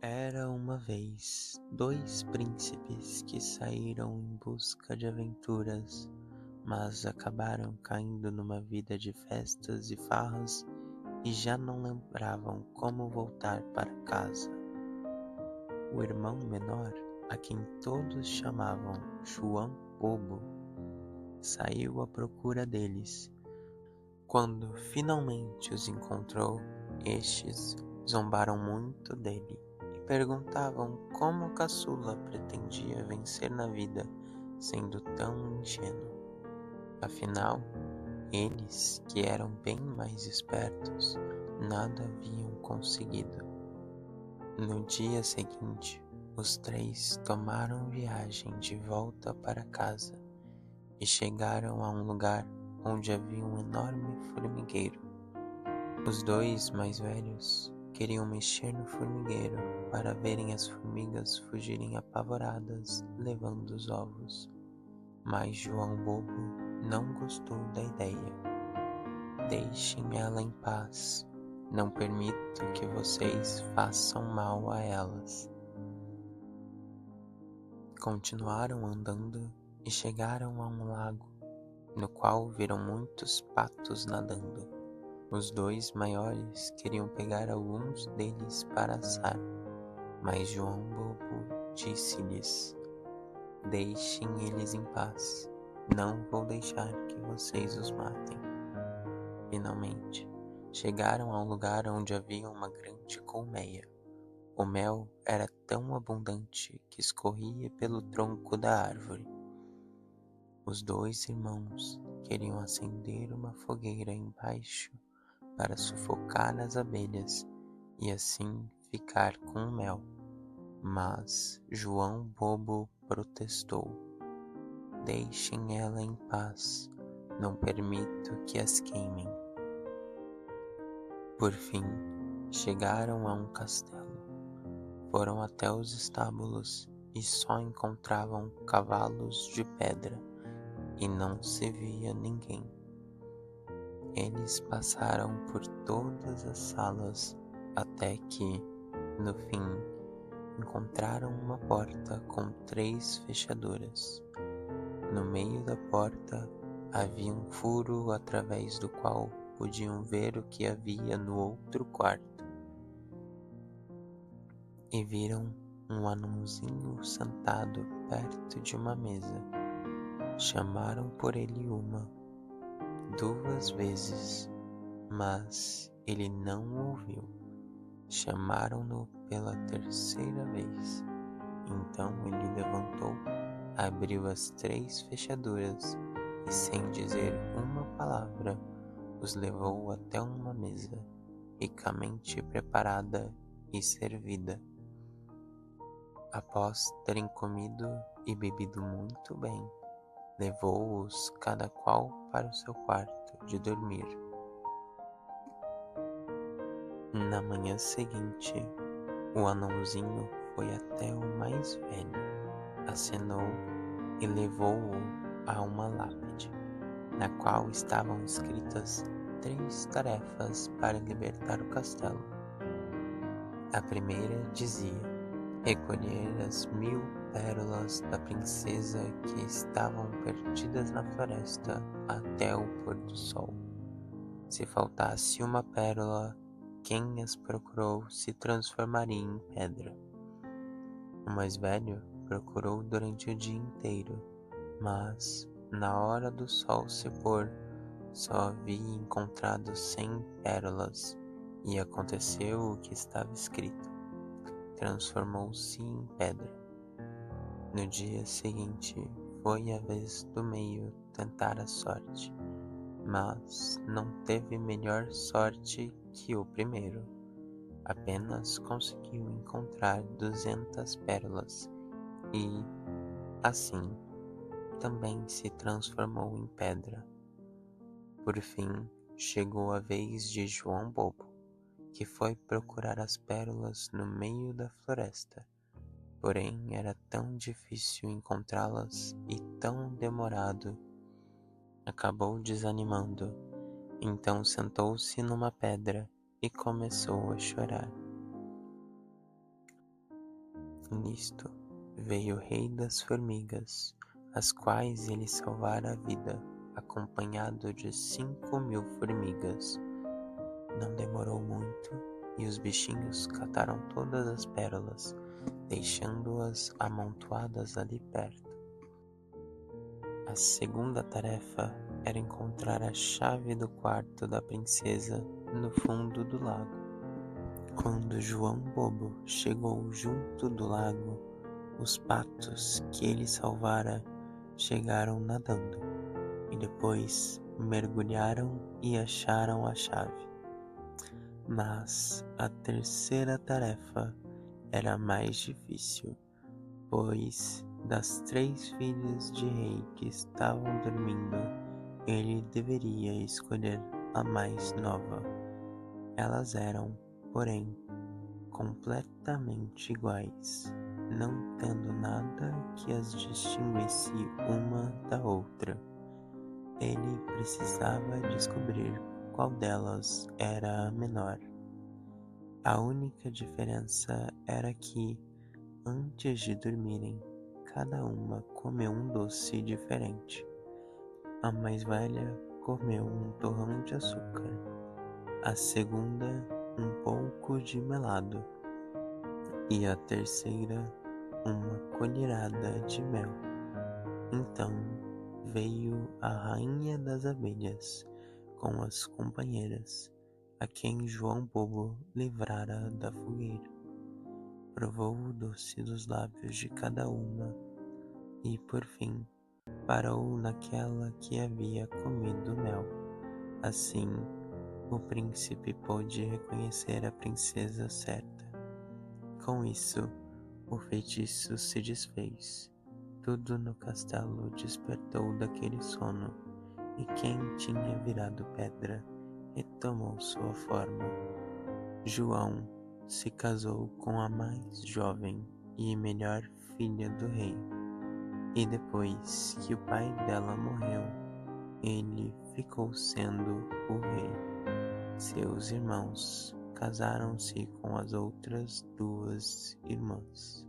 Era uma vez dois príncipes que saíram em busca de aventuras, mas acabaram caindo numa vida de festas e farras e já não lembravam como voltar para casa. O irmão menor, a quem todos chamavam João Bobo, saiu à procura deles. Quando finalmente os encontrou, estes zombaram muito dele e perguntavam como o caçula pretendia vencer na vida, sendo tão ingênuo. Afinal, eles, que eram bem mais espertos, nada haviam conseguido. No dia seguinte, os três tomaram viagem de volta para casa e chegaram a um lugar onde havia um enorme formigueiro. Os dois mais velhos queriam mexer no formigueiro para verem as formigas fugirem apavoradas, levando os ovos. Mas João Bobo não gostou da ideia. Deixem ela em paz. Não permito que vocês façam mal a elas. Continuaram andando e chegaram a um lago, no qual viram muitos patos nadando. Os dois maiores queriam pegar alguns deles para assar, mas João Bobo disse-lhes: Deixem eles em paz, não vou deixar que vocês os matem. Finalmente, chegaram a um lugar onde havia uma grande colmeia. O mel era tão abundante que escorria pelo tronco da árvore. Os dois irmãos queriam acender uma fogueira embaixo para sufocar as abelhas e assim ficar com o mel. Mas João Bobo protestou: Deixem ela em paz, não permito que as queimem. Por fim, chegaram a um castelo. Foram até os estábulos e só encontravam cavalos de pedra e não se via ninguém. Eles passaram por todas as salas até que, no fim, encontraram uma porta com 3 fechaduras. No meio da porta havia um furo através do qual podiam ver o que havia no outro quarto. E viram um anãozinho sentado perto de uma mesa. Chamaram por ele 1, 2 vezes, mas ele não ouviu. Chamaram-no pela 3ª vez. Então ele levantou, abriu as 3 fechaduras e, sem dizer uma palavra, os levou até uma mesa, ricamente preparada e servida. Após terem comido e bebido muito bem, levou-os cada qual para o seu quarto de dormir. Na manhã seguinte, o anãozinho foi até o mais velho, acenou e levou-o a uma lápide, na qual estavam escritas 3 tarefas para libertar o castelo. A primeira dizia: recolher as 1000 pérolas da princesa que estavam perdidas na floresta até o pôr do sol. Se faltasse uma pérola, quem as procurou se transformaria em pedra. O mais velho procurou durante o dia inteiro, mas, na hora do sol se pôr, só havia encontrado 100 pérolas, e aconteceu o que estava escrito: transformou-se em pedra. No dia seguinte, foi a vez do meio tentar a sorte, mas não teve melhor sorte que o primeiro. Apenas conseguiu encontrar 200 pérolas e, assim, também se transformou em pedra. Por fim, chegou a vez de João Bobo, que foi procurar as pérolas no meio da floresta. Porém, era tão difícil encontrá-las e tão demorado. Acabou desanimando. Então sentou-se numa pedra e começou a chorar. Nisto veio o rei das formigas, as quais ele salvara a vida, acompanhado de 5.000 formigas. Não demorou muito, e os bichinhos cataram todas as pérolas, deixando-as amontoadas ali perto. A segunda tarefa era encontrar a chave do quarto da princesa no fundo do lago. Quando João Bobo chegou junto do lago, os patos que ele salvara chegaram nadando e depois mergulharam e acharam a chave. Mas a terceira tarefa era mais difícil, pois das 3 filhas de rei que estavam dormindo, ele deveria escolher a mais nova. Elas eram, porém, completamente iguais, não tendo nada que as distinguisse uma da outra. Ele precisava descobrir qual delas era a menor. A única diferença era que, antes de dormirem, cada uma comeu um doce diferente. A mais velha comeu um torrão de açúcar, a segunda um pouco de melado e a terceira uma colherada de mel. Então veio a rainha das abelhas com as companheiras, a quem João Bobo livrara da fogueira. Provou o doce dos lábios de cada uma e, por fim, parou naquela que havia comido mel. Assim, o príncipe pôde reconhecer a princesa certa. Com isso, o feitiço se desfez. Tudo no castelo despertou daquele sono, e quem tinha virado pedra retomou sua forma. João se casou com a mais jovem e melhor filha do rei, e depois que o pai dela morreu, ele ficou sendo o rei. Seus irmãos casaram-se com as outras 2 irmãs.